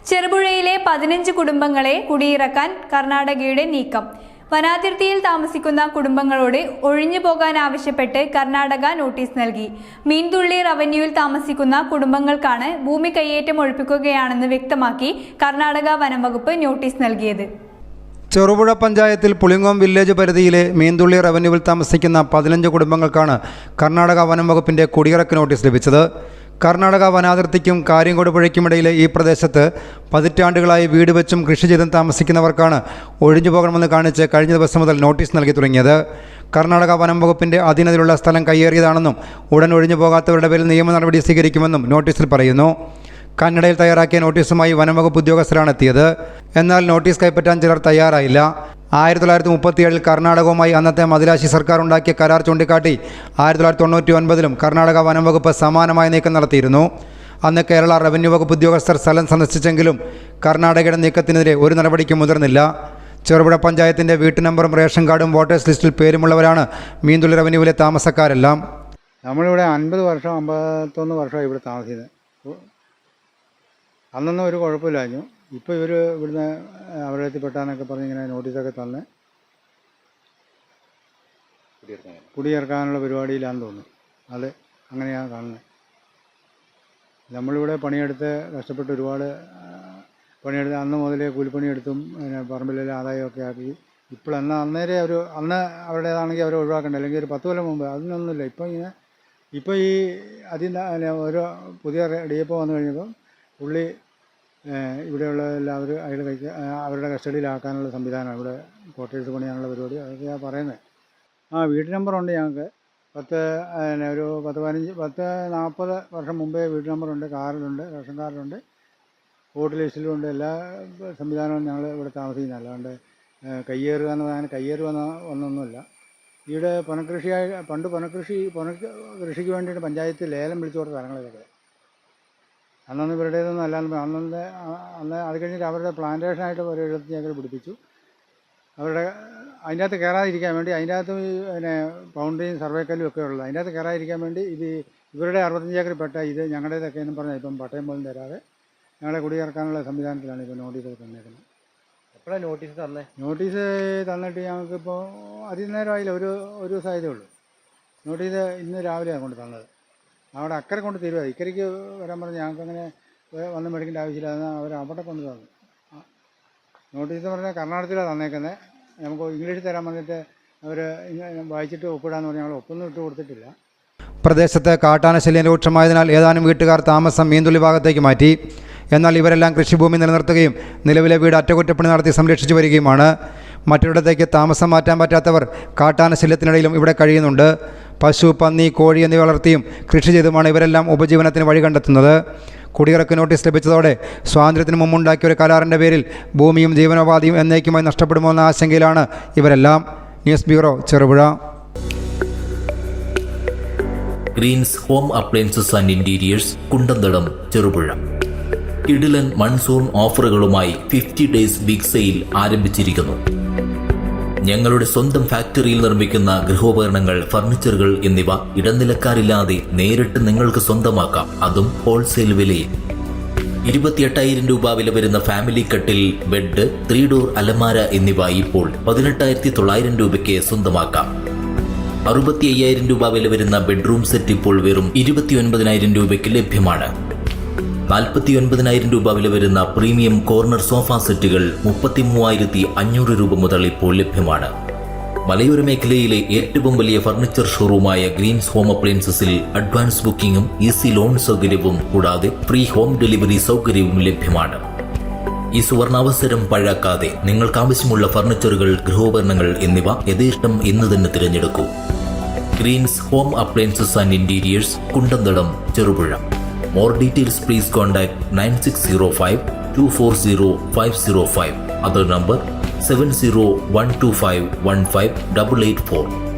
ചെറുപുഴയിലെ 15 കുടുംബങ്ങളെ കുടിയിറക്കാൻ കർണാടകയുടെ നീക്കം. വനാതിർത്തിയിൽ താമസിക്കുന്ന കുടുംബങ്ങളോട് ഒഴിഞ്ഞു പോകാൻ ആവശ്യപ്പെട്ട് കർണാടക നോട്ടീസ് നൽകി. മീൻതുള്ളി റവന്യൂവിൽ താമസിക്കുന്ന കുടുംബങ്ങൾക്കാണ് ഭൂമി കയ്യേറ്റം ഒഴിപ്പിക്കുകയാണെന്ന് വ്യക്തമാക്കി കർണാടക വനം വകുപ്പ് നോട്ടീസ് നൽകിയത്. ചെറുപുഴ പഞ്ചായത്തിൽ പുളിങ്ങോം വില്ലേജ് പരിധിയിലെ മീൻതുള്ളി റവന്യൂവിൽ താമസിക്കുന്ന 15 കുടുംബങ്ങൾക്കാണ് കർണാടക വനം വകുപ്പിൻ്റെ കുടിയിറക്ക് നോട്ടീസ് ലഭിച്ചത്. കർണാടക വനാതിർത്തിക്കും കാര്യങ്കോട് പുഴയ്ക്കുമിടയിലെ ഈ പ്രദേശത്ത് പതിറ്റാണ്ടുകളായി വീട് വെച്ചും കൃഷി ചെയ്തും താമസിക്കുന്നവർക്കാണ് ഒഴിഞ്ഞു പോകണമെന്ന് കാണിച്ച് കഴിഞ്ഞ ദിവസം മുതൽ നോട്ടീസ് നൽകി തുടങ്ങിയത്. കർണാടക വനം വകുപ്പിൻ്റെ അധീനതയിലുള്ള സ്ഥലം കയ്യേറിയതാണെന്നും ഉടൻ ഒഴിഞ്ഞു പോകാത്തവരുടെ പേരിൽ നിയമ നടപടി സ്വീകരിക്കുമെന്നും നോട്ടീസിൽ പറയുന്നു. കന്നഡയിൽ തയ്യാറാക്കിയ നോട്ടീസുമായി വനംവകുപ്പ് ഉദ്യോഗസ്ഥരാണ് എത്തിയത്. എന്നാൽ നോട്ടീസ് കൈപ്പറ്റാൻ ചിലർ തയ്യാറായില്ല. 1937 കർണാടകവുമായി അന്നത്തെ മദിരാശി സർക്കാർ ഉണ്ടാക്കിയ കരാർ ചൂണ്ടിക്കാട്ടി 1999 കർണാടക വനം വകുപ്പ് സമാനമായ നീക്കം നടത്തിയിരുന്നു. അന്ന് കേരള റവന്യൂ വകുപ്പ് ഉദ്യോഗസ്ഥർ സ്ഥലം സന്ദർശിച്ചെങ്കിലും കർണാടകയുടെ നീക്കത്തിനെതിരെ ഒരു നടപടിക്കും മുതിർന്നില്ല. ചെറുപുഴ പഞ്ചായത്തിൻ്റെ വീട്ടു നമ്പറും റേഷൻ കാർഡും വോട്ടേഴ്സ് ലിസ്റ്റിൽ പേരുമുള്ളവരാണ് മീൻതുള്ളി റവന്യൂവിലെ താമസക്കാരെല്ലാം. നമ്മളിവിടെ 50 വർഷം 51 വർഷമായി ഇവിടെ താമസിക്കുന്നത്. അന്നൊന്നും ഒരു കുഴപ്പമില്ലായിരുന്നു. ഇപ്പോൾ ഇവർ ഇവിടുന്ന് അവരുടെ എത്തിപ്പെട്ടാന്നൊക്കെ പറഞ്ഞ് ഇങ്ങനെ നോട്ടീസൊക്കെ തന്ന് കുടിയിറക്കാനുള്ള പരിപാടിയിലാണെന്ന് തോന്നുന്നു. അത് അങ്ങനെയാണ് കാണുന്നത്. നമ്മളിവിടെ പണിയെടുത്ത് കഷ്ടപ്പെട്ട് ഒരുപാട് പണിയെടുത്ത് അന്ന് മുതലേ കൂലിപ്പണിയെടുത്തും പിന്നെ പറമ്പിലെല്ലാം ആദായമൊക്കെ ആക്കി ഇപ്പോൾ അന്നേരെ അന്ന് അവരുടേതാണെങ്കിൽ അവരെ ഒഴിവാക്കണ്ട, അല്ലെങ്കിൽ ഒരു 10 കൊല്ലം മുമ്പ് അതിനൊന്നുമില്ല. ഇപ്പോൾ ഈ ഓരോ പുതിയ DFO വന്നു കഴിഞ്ഞപ്പം പുള്ളി ഇവിടെയുള്ള എല്ലാവരും അവരുടെ കസ്റ്റഡിയിലാക്കാനുള്ള സംവിധാനം, ഇവിടെ ക്വാർട്ടേഴ്സ് പണിയാനുള്ള പരിപാടി അതൊക്കെയാണ് പറയുന്നത്. വീട്ടു നമ്പറുണ്ട് ഞങ്ങൾക്ക്. 40 വർഷം മുമ്പേ വീട്ടു നമ്പറുണ്ട്, കാർഡുണ്ട്, റേഷൻ കാർഡുണ്ട്, വോട്ട് ലിസ്റ്റിലുണ്ട്. എല്ലാ സംവിധാനവും ഞങ്ങൾ ഇവിടെ താമസിക്കുന്നത്. അല്ലാണ്ട് കയ്യേറുക എന്ന് പറയാൻ ഒന്നൊന്നുമില്ല. ഇവിടെ പണ്ട് പുനഃകൃഷിക്ക് വേണ്ടിയിട്ട് പഞ്ചായത്ത് ലേലം വിളിച്ചു കൊടുത്ത സ്ഥലങ്ങളിലൊക്കെ അന്നൊന്നും ഇവരുടേതൊന്നും അല്ലാണ്ട് അന്ന് അത് കഴിഞ്ഞിട്ട് അവരുടെ പ്ലാന്റേഷനായിട്ട് ഒരു 70 ഏക്കർ പിടിപ്പിച്ചു. അതിൻ്റെ അകത്ത് കയറാതിരിക്കാൻ വേണ്ടി, അതിൻ്റെ അകത്ത് പിന്നെ ബൗണ്ടറിയും സർവേക്കല്ലും ഒക്കെ ഉള്ളത്, അതിൻ്റെ അകത്ത് കയറാതിരിക്കാൻ വേണ്ടി ഇവരുടെ 65 ഏക്കർ പെട്ട ഇത് ഞങ്ങളുടേതൊക്കെ എന്നും പറഞ്ഞാൽ ഇപ്പം പട്ടയം പോലും തരാതെ ഞങ്ങളെ കുടിയിറക്കാനുള്ള സംവിധാനത്തിലാണ് ഇപ്പോൾ നോട്ടീസൊക്കെ തന്നേക്കുന്നത്. എപ്പോഴാണ് നോട്ടീസ് തന്നെ? നോട്ടീസ് തന്നിട്ട് ഞങ്ങൾക്കിപ്പോൾ അതിനേരമായില്ല, ഒരു ദിവസമായതേ ഉള്ളൂ. നോട്ടീസ് ഇന്ന് രാവിലെയാണ് കൊണ്ട് തന്നത്. അവിടെ അക്കരെ കൊണ്ട് തരുക, ഇക്കരയ്ക്ക് വരാൻ പറഞ്ഞ് ഞങ്ങൾക്ക് അങ്ങനെ വന്ന് മേടിക്കേണ്ട ആവശ്യമില്ല. അവർ അവിടെ കൊണ്ട് തന്നു. നോട്ടീസ് പറഞ്ഞാൽ കർണാടകത്തിലാണ് തന്നേക്കുന്നത്. നമുക്ക് ഇംഗ്ലീഷിൽ തരാൻ പറഞ്ഞിട്ട് അവർ വായിച്ചിട്ട് ഒപ്പിടാന്ന് പറഞ്ഞാൽ ഞങ്ങൾ ഒപ്പൊന്നും ഇട്ട് കൊടുത്തിട്ടില്ല. പ്രദേശത്ത് കാട്ടാനശല്യം രൂക്ഷമായതിനാൽ ഏതാനും വീട്ടുകാർ താമസം മീൻതുള്ളി ഭാഗത്തേക്ക് മാറ്റി. എന്നാൽ ഇവരെല്ലാം കൃഷിഭൂമി നിലനിർത്തുകയും നിലവിലെ വീട് അറ്റകുറ്റപ്പണി നടത്തി സംരക്ഷിച്ചു വരികയുമാണ്. മറ്റൊരിടത്തേക്ക് താമസം മാറ്റാൻ പറ്റാത്തവർ കാട്ടാനശല്യത്തിനിടയിലും ഇവിടെ കഴിയുന്നുണ്ട്. പശു, പന്നി, കോഴി എന്നിവ വളർത്തിയും കൃഷി ചെയ്തുമാണ് ഇവരെല്ലാം ഉപജീവനത്തിന് വഴി കണ്ടെത്തുന്നത്. കുടിയിറക്ക് നോട്ടീസ് ലഭിച്ചതോടെ സ്വാതന്ത്ര്യത്തിന് മുമ്പുണ്ടാക്കിയ ഒരു കരാറിൻ്റെ പേരിൽ ഭൂമിയും ജീവനോപാധിയും എന്നേക്കുമായി നഷ്ടപ്പെടുമോ എന്ന ആശങ്കയിലാണ് ഇവരെല്ലാം. News bureau, Cherupuzha. Greens home appliances and interiors, Kundanthadam, Cherupuzha. കിടിലൻ മൺസൂൺ ഓഫറുകളുമായി 50 ഡേയ്സ് ബിഗ് സെയിൽ ആരംഭിച്ചിരിക്കുന്നു. ഞങ്ങളുടെ സ്വന്തം ഫാക്ടറിയിൽ നിർമ്മിക്കുന്ന ഗൃഹോപകരണങ്ങൾ, ഫർണിച്ചറുകൾ എന്നിവ ഇടനിലക്കാരില്ലാതെ നേരിട്ട് നിങ്ങൾക്ക് സ്വന്തമാക്കാം, അതും ഹോൾസെയിൽ വിലയിൽ. 28,000 രൂപ വില വരുന്ന ഫാമിലി കട്ടിൽ, ബെഡ്, 3 ഡോർ അലമാര എന്നിവ ഇപ്പോൾ 18,900 രൂപയ്ക്ക് സ്വന്തമാക്കാം. 65,000 രൂപ വില വരുന്ന ബെഡ്റൂം സെറ്റ് ഇപ്പോൾ വെറും 29,000 രൂപയ്ക്ക് ലഭ്യമാണ്. 49,000 രൂപ വില വരുന്ന പ്രീമിയം കോർണർ സോഫ സെറ്റുകൾ 33,500 രൂപ മുതൽ ഇപ്പോൾ ലഭ്യമാണ്. മലയോര മേഖലയിലെ ഏറ്റവും വലിയ ഫർണിച്ചർ ഷോറൂമായ ഗ്രീൻസ് ഹോം അപ്ലയൻസസിൽ അഡ്വാൻസ് ബുക്കിംഗും ഈസി ലോൺ സൗകര്യവും കൂടാതെ ഫ്രീ ഹോം ഡെലിവറി സൗകര്യവും ലഭ്യമാണ്. ഈ സുവർണാവസരം പഴാക്കാതെ നിങ്ങൾക്ക് ആവശ്യമുള്ള ഫർണിച്ചറുകൾ, ഗൃഹോപകരണങ്ങൾ എന്നിവ യഥേഷ്ടം ഇന്ന് തന്നെ തിരഞ്ഞെടുക്കൂ. Greens home appliances and interiors, Kundanthadam, Cherupuzha. More details please contact 9605 240 505. Other number 70 125 15 884.